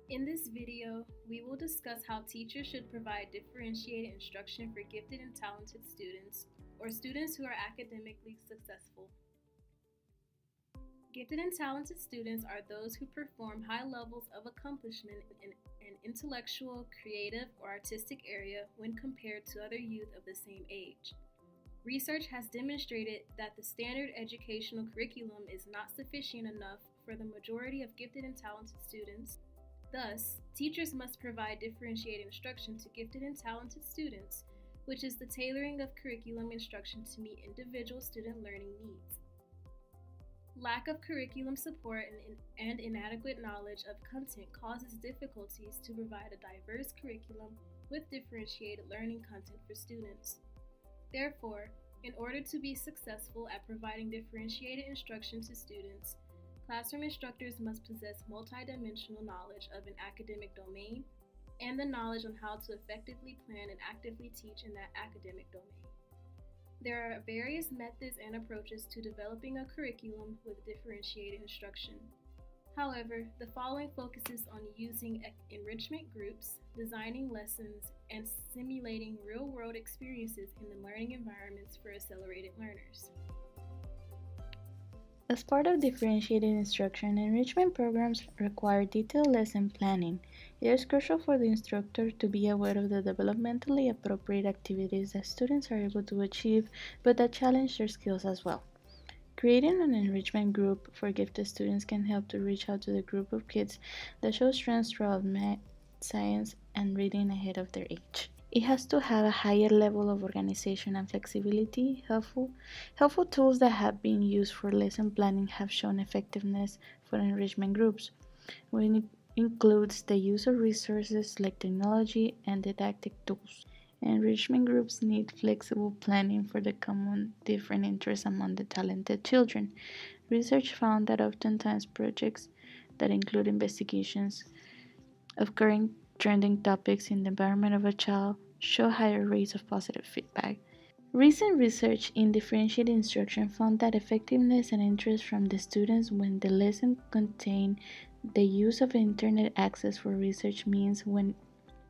In this video, we will discuss how teachers should provide differentiated instruction for gifted and talented students, or students who are academically successful. Gifted and talented students are those who perform high levels of accomplishment in an intellectual, creative, or artistic area when compared to other youth of the same age. Research has demonstrated that the standard educational curriculum is not sufficient enough for the majority of gifted and talented students. Thus, teachers must provide differentiated instruction to gifted and talented students, which is the tailoring of curriculum instruction to meet individual student learning needs. Lack of curriculum support and inadequate knowledge of content causes difficulties to provide a diverse curriculum with differentiated learning content for students. Therefore, in order to be successful at providing differentiated instruction to students, classroom instructors must possess multidimensional knowledge of an academic domain and the knowledge on how to effectively plan and actively teach in that academic domain. There are various methods and approaches to developing a curriculum with differentiated instruction. However, the following focuses on using enrichment groups, designing lessons, and simulating real-world experiences in the learning environments for accelerated learners. As part of differentiated instruction, enrichment programs require detailed lesson planning. It is crucial for the instructor to be aware of the developmentally appropriate activities that students are able to achieve, but that challenge their skills as well. Creating an enrichment group for gifted students can help to reach out to the group of kids that show strengths throughout math, science, and reading ahead of their age. It has to have a higher level of organization and flexibility. Helpful tools that have been used for lesson planning have shown effectiveness for enrichment groups, when it includes the use of resources like technology and didactic tools. Enrichment groups need flexible planning for the common different interests among the talented children. Research found that oftentimes projects that include investigations of current trending topics in the environment of a child show higher rates of positive feedback. Recent research in differentiated instruction found that effectiveness and interest from the students when the lesson contained the use of internet access for research means when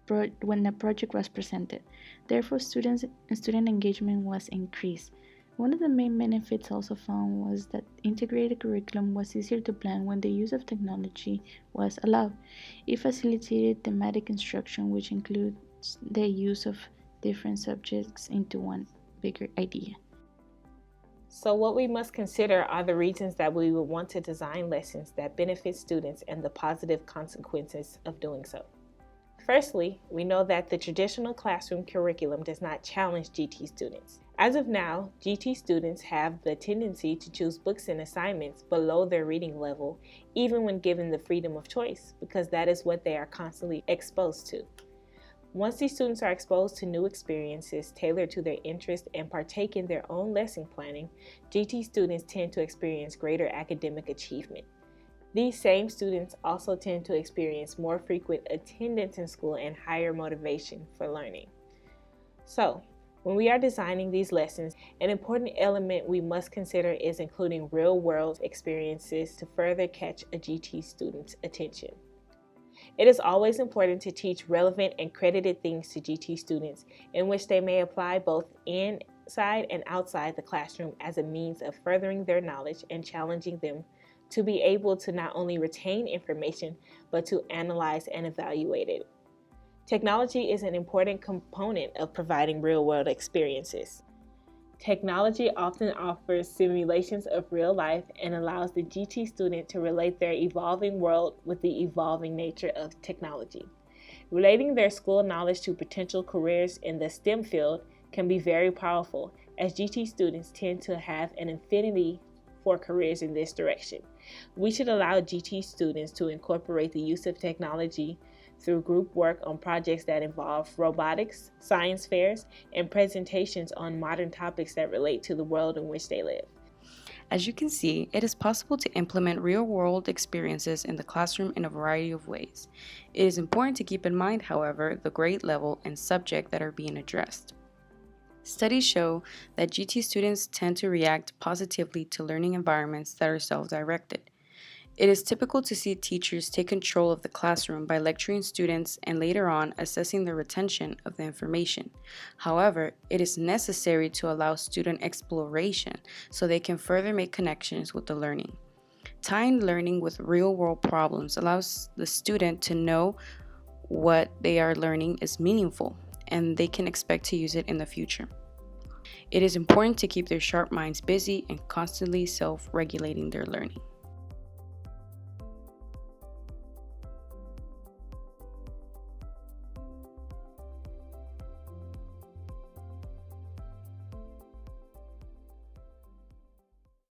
the project was presented. Therefore, student engagement was increased. One of the main benefits also found was that integrated curriculum was easier to plan when the use of technology was allowed. It facilitated thematic instruction, which includes the use of different subjects into one bigger idea. So what we must consider are the reasons that we would want to design lessons that benefit students and the positive consequences of doing so. Firstly, we know that the traditional classroom curriculum does not challenge GT students. As of now, GT students have the tendency to choose books and assignments below their reading level, even when given the freedom of choice, because that is what they are constantly exposed to. Once these students are exposed to new experiences tailored to their interests and partake in their own lesson planning, GT students tend to experience greater academic achievement. These same students also tend to experience more frequent attendance in school and higher motivation for learning. So, when we are designing these lessons, an important element we must consider is including real-world experiences to further catch a GT student's attention. It is always important to teach relevant and credited things to GT students in which they may apply both inside and outside the classroom as a means of furthering their knowledge and challenging them to be able to not only retain information, but to analyze and evaluate it. Technology is an important component of providing real-world experiences. Technology often offers simulations of real life and allows the GT student to relate their evolving world with the evolving nature of technology. Relating their school knowledge to potential careers in the STEM field can be very powerful, as GT students tend to have an affinity for careers in this direction. We should allow GT students to incorporate the use of technology through group work on projects that involve robotics, science fairs, and presentations on modern topics that relate to the world in which they live. As you can see, it is possible to implement real-world experiences in the classroom in a variety of ways. It is important to keep in mind, however, the grade level and subject that are being addressed. Studies show that GT students tend to react positively to learning environments that are self-directed. It is typical to see teachers take control of the classroom by lecturing students and later on assessing the retention of the information. However, it is necessary to allow student exploration so they can further make connections with the learning. Tying learning with real-world problems allows the student to know what they are learning is meaningful and they can expect to use it in the future. It is important to keep their sharp minds busy and constantly self-regulating their learning.